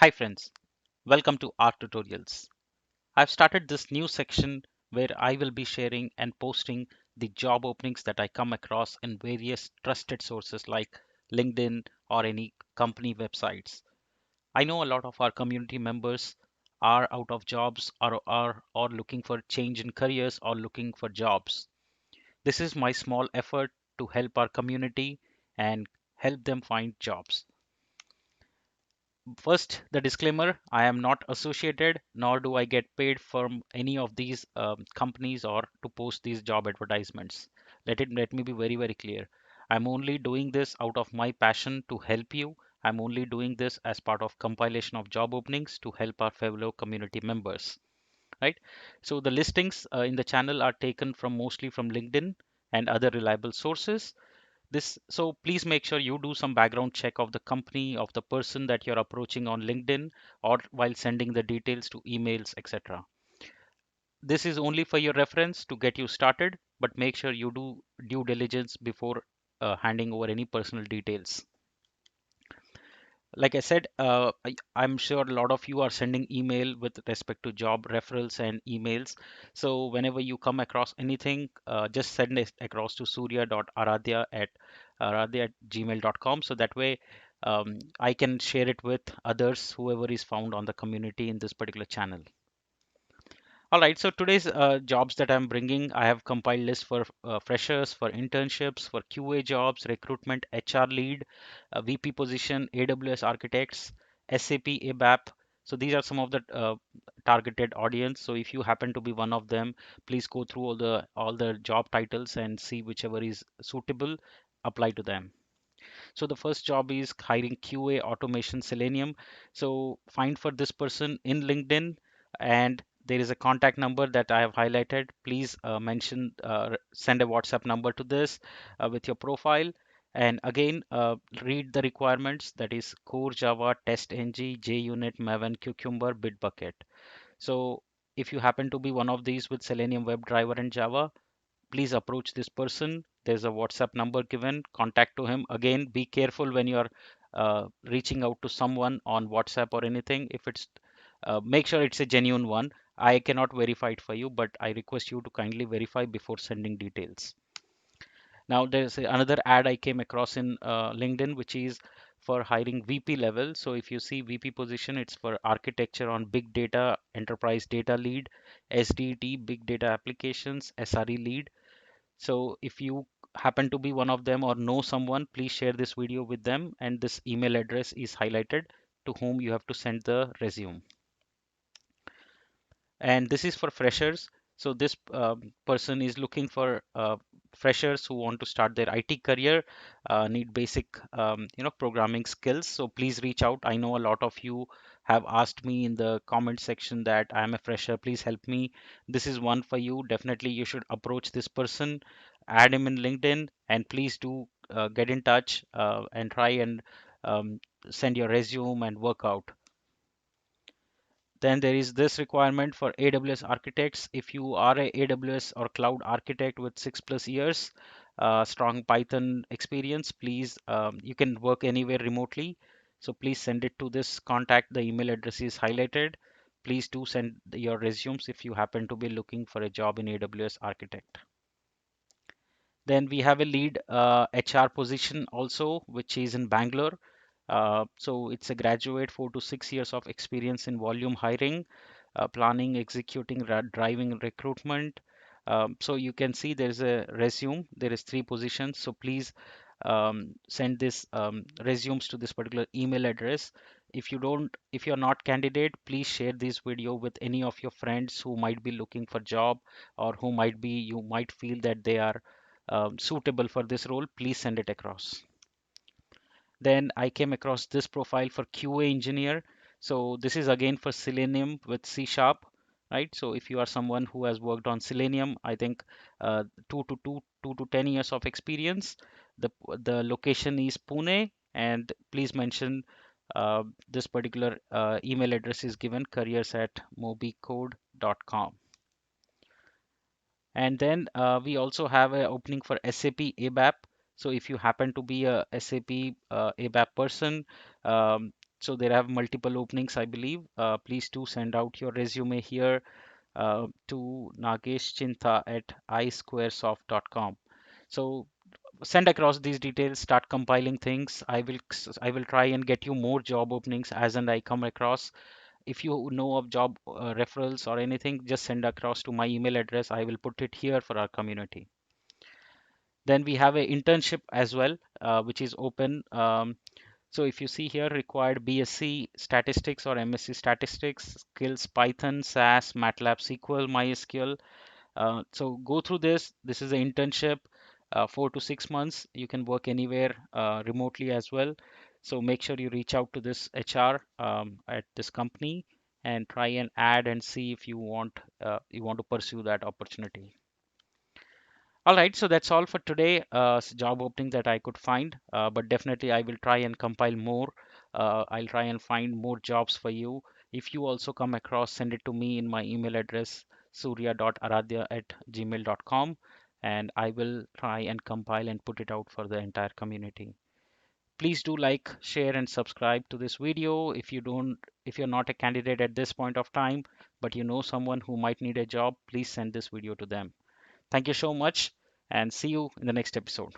Hi friends, welcome to our tutorials. I've started this new section where I will be sharing and posting the job openings that I come across in various trusted sources like LinkedIn or any company websites. I know a lot of our community members are out of jobs or looking for change in careers or looking for jobs. This is my small effort to help our community and help them find jobs. First, the disclaimer, I am not associated nor do I get paid from any of these companies or to post these job advertisements. Let me be very clear. I'm only doing this out of my passion to help you. I'm only doing this as part of compilation of job openings to help our fellow community members, right? So the listings in the channel are taken from mostly from LinkedIn and other reliable sources. So please make sure you do some background check of the company, of the person that you're approaching on LinkedIn or while sending the details to emails, etc. This is only for your reference to get you started, but make sure you do due diligence before handing over any personal details. Like I said, I'm sure a lot of you are sending email with respect to job referrals and emails. So whenever you come across anything, just send it across to surya.aradhya@gmail.com. So that way I can share it with others, whoever is found on the community in this particular channel. All right, so today's jobs that I'm bringing, I have compiled list for freshers, for internships, for QA jobs, recruitment, HR lead, VP position, AWS Architects, SAP ABAP. So these are some of the targeted audience. So if you happen to be one of them, please go through all the job titles and see whichever is suitable, apply to them. So the first job is hiring QA automation Selenium. So find for this person in LinkedIn, and there is a contact number that I have highlighted. Please send a WhatsApp number to this with your profile. And again, read the requirements, that is core Java, test ng, JUnit, Maven, Cucumber, Bitbucket. So if you happen to be one of these with Selenium WebDriver and Java, please approach this person. There's a WhatsApp number given. Contact to him. Again, be careful when you're reaching out to someone on WhatsApp or anything. If it's make sure it's a genuine one. I cannot verify it for you, but I request you to kindly verify before sending details. Now, there's another ad I came across in LinkedIn, which is for hiring VP level. So if you see VP position, it's for architecture on big data, enterprise data lead, SDT, big data applications, SRE lead. So if you happen to be one of them or know someone, please share this video with them, and this email address is highlighted to whom you have to send the resume. And this is for freshers. So this person is looking for freshers who want to start their IT career, need basic programming skills. So please reach out. I know a lot of you have asked me in the comment section that I am a fresher, please help me. This is one for you. Definitely you should approach this person, add him in LinkedIn, and please do get in touch and try and um, send your resume and work out. Then there is this requirement for AWS architects. If you are a AWS or cloud architect with 6+ years, strong Python experience, please, you can work anywhere remotely. So please send it to this contact. The email address is highlighted. Please do send your resumes if you happen to be looking for a job in AWS architect. Then we have a lead HR position also, which is in Bangalore. So it's a graduate, 4 to 6 years of experience in volume hiring, planning, executing, driving recruitment. So you can see there's a resume. There is 3 positions. So please send this resumes to this particular email address. If you're not candidate, please share this video with any of your friends who might be looking for job or you might feel that they are suitable for this role. Please send it across. Then I came across this profile for QA engineer. So this is again for Selenium with C sharp, right? So if you are someone who has worked on Selenium, I think 2 to 10 years of experience. The location is Pune, and please mention this particular email address is given, careers@mobicode.com. And then we also have an opening for SAP ABAP. So if you happen to be a SAP ABAP person, um, So there have multiple openings, I believe. Please do send out your resume here to nageshchinta at isquaresoft.com. So send across these details, start compiling things. I will try and get you more job openings as and I come across. If you know of job referrals or anything, just send across to my email address. I will put it here for our community. Then we have a internship as well, which is open. So if you see here, required BSc statistics or MSc statistics, skills Python, SAS, MATLAB, SQL, MySQL. So go through this. This is an internship, 4 to 6 months. You can work anywhere remotely as well. So make sure you reach out to this HR at this company and try and add and see if you want to pursue that opportunity. All right, so that's all for today. Job opening that I could find, but definitely I will try and compile more. I'll try and find more jobs for you. If you also come across, send it to me in my email address surya.aradhya@gmail.com, and I will try and compile and put it out for the entire community. Please do like, share, and subscribe to this video. If you're not a candidate at this point of time, but you know someone who might need a job, please send this video to them. Thank you so much and see you in the next episode.